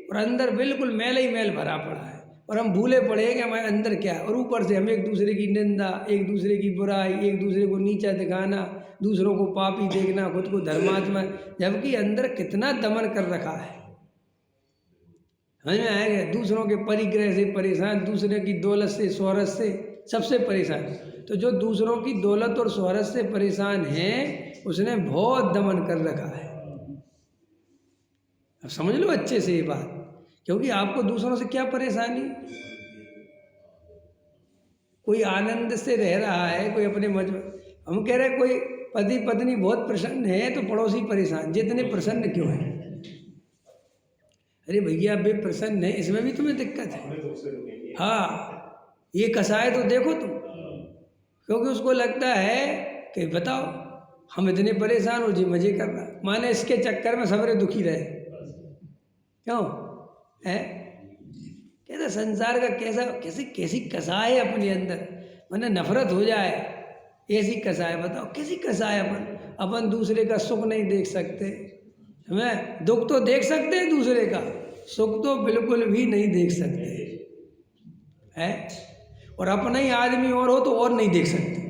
और अंदर बिल्कुल मैल ही मैल भरा पड़ा है, और हम भूले पड़े हैं कि हमारे अंदर क्या है। और ऊपर से हम एक दूसरे की निंदा, एक दूसरे की बुराई, एक दूसरे को नीचा दिखाना, दूसरों को पापी देखना, खुद को धर्मात्मा, जबकि अंदर कितना दमन कर रखा है। समझ में आएगा? दूसरों के परिग्रह से परेशान, दूसरे की दौलत से शोहरत से सबसे परेशान। तो जो दूसरों की दौलत और शोहरत से परेशान है उसने बहुत दमन कर रखा है। अब समझ लो अच्छे से ये बात, क्योंकि आपको दूसरों से क्या परेशानी। कोई आनंद से रह रहा है, कोई अपने हम कह रहे हैं कोई पति पत्नी बहुत प्रसन्न है तो पड़ोसी परेशान, जितने प्रसन्न क्यों है? अरे भैया वे प्रसन्न है, इसमें भी तुम्हें दिक्कत है। हाँ, ये कसाय तो देखो तुम, क्योंकि उसको लगता है कि बताओ हम इतने परेशान हो जी मजे कर रहा, माने इसके चक्कर में सबरे दुखी रहे। क्यों है? कहते संसार का कैसा कैसी कैसी कसाय है अपने अंदर, माने नफरत हो जाए ऐसी कसाय। बताओ कैसी कसाय। अपन दूसरे का सुख नहीं देख सकते, हमें दुख तो देख सकते हैं दूसरे का, सुख तो बिल्कुल भी नहीं देख सकते है। और अपना ही आदमी और हो तो और नहीं देख सकते,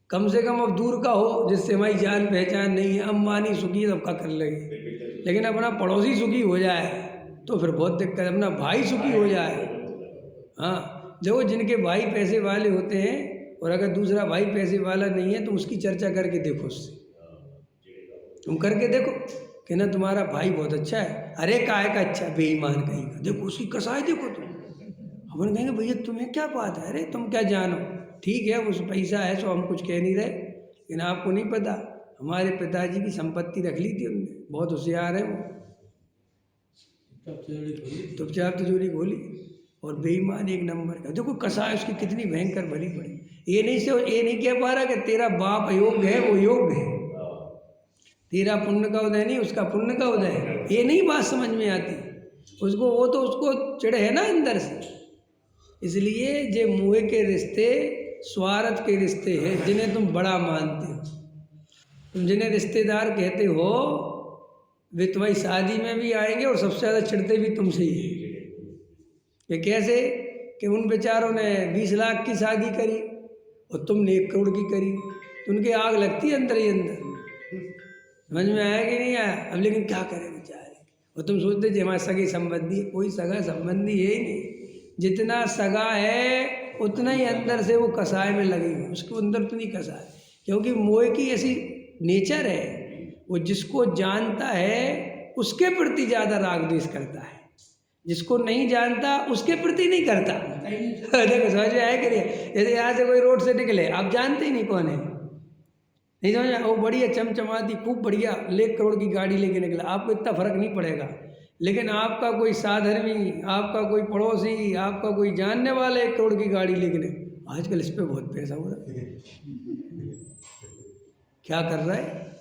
कम से कम अब दूर का हो जिससे हमारी जान पहचान नहीं है। अंबानी सुखी सबका कर लगे, लेकिन अपना पड़ोसी सुखी हो जाए तो फिर बहुत दिक्कत। अपना भाई सुखी हो जाए, हाँ देखो जिनके भाई पैसे वाले होते हैं और अगर दूसरा भाई पैसे वाला नहीं है तो उसकी चर्चा करके देखो, उससे तुम करके देखो कि ना तुम्हारा भाई बहुत अच्छा है। अरे काय का अच्छा, बेईमान कहीं का, देखो उसकी कसाई देखो तुम। अपन कहेंगे भैया तुम्हें क्या बात है, अरे तुम क्या जानो, ठीक है उस पैसा है सो हम कुछ कह नहीं रहे, लेकिन आपको नहीं पता हमारे पिताजी की संपत्ति रख ली थी उनने, बहुत होशियार है वो, चुपचाप तिजोरी खोली। और बेईमान एक नंबर का, देखो कसाई उसकी कितनी भयंकर भली पड़ी। ये नहीं कह पा रहा कि तेरा बाप अयोग्य है, वो योग्य है, तेरा पुण्य का उदय नहीं उसका पुण्य का उदय है, ये नहीं बात समझ में आती उसको। वो तो उसको चिढ़ है ना अंदर से। इसलिए ये मुँह के रिश्ते स्वार्थ के रिश्ते हैं जिन्हें तुम बड़ा मानते हो। तुम जिन्हें रिश्तेदार कहते हो वे तुम्हारी शादी में भी आएंगे और सबसे ज़्यादा चिढ़ते भी तुमसे ही है। ये कैसे कि उन बेचारों ने 20 लाख की शादी करी और तुमने 1 करोड़ की करी, तो उनकी आग लगती है अंदर ही अंदर। समझ में आया कि नहीं आया? अब लेकिन क्या करें बेचारे, और तुम सोचते जी हमारे सगे संबंधी, कोई सगा संबंधी है ही नहीं। जितना सगा है उतना ही अंदर से वो कसाय में लगी हुई, उसके अंदर उतनी कसाय, क्योंकि मोह की ऐसी नेचर है, वो जिसको जानता है उसके प्रति ज़्यादा राग द्वेष करता है, जिसको नहीं जानता उसके प्रति नहीं करता। देखो समझ में आया कि नहीं? जैसे यहाँ से कोई रोड से निकले, आप जानते ही नहीं कौन है, नहीं समझ में, वो बढ़िया चमचमाती खूब बढ़िया 1 करोड़ की गाड़ी लेके निकला, आपको इतना फर्क नहीं पड़ेगा। लेकिन आपका कोई साधर्मी, आपका कोई पड़ोसी, आपका कोई जानने वाला 1 करोड़ की गाड़ी लेके, आजकल इस पर बहुत पैसा हो रहा है, क्या कर रहा है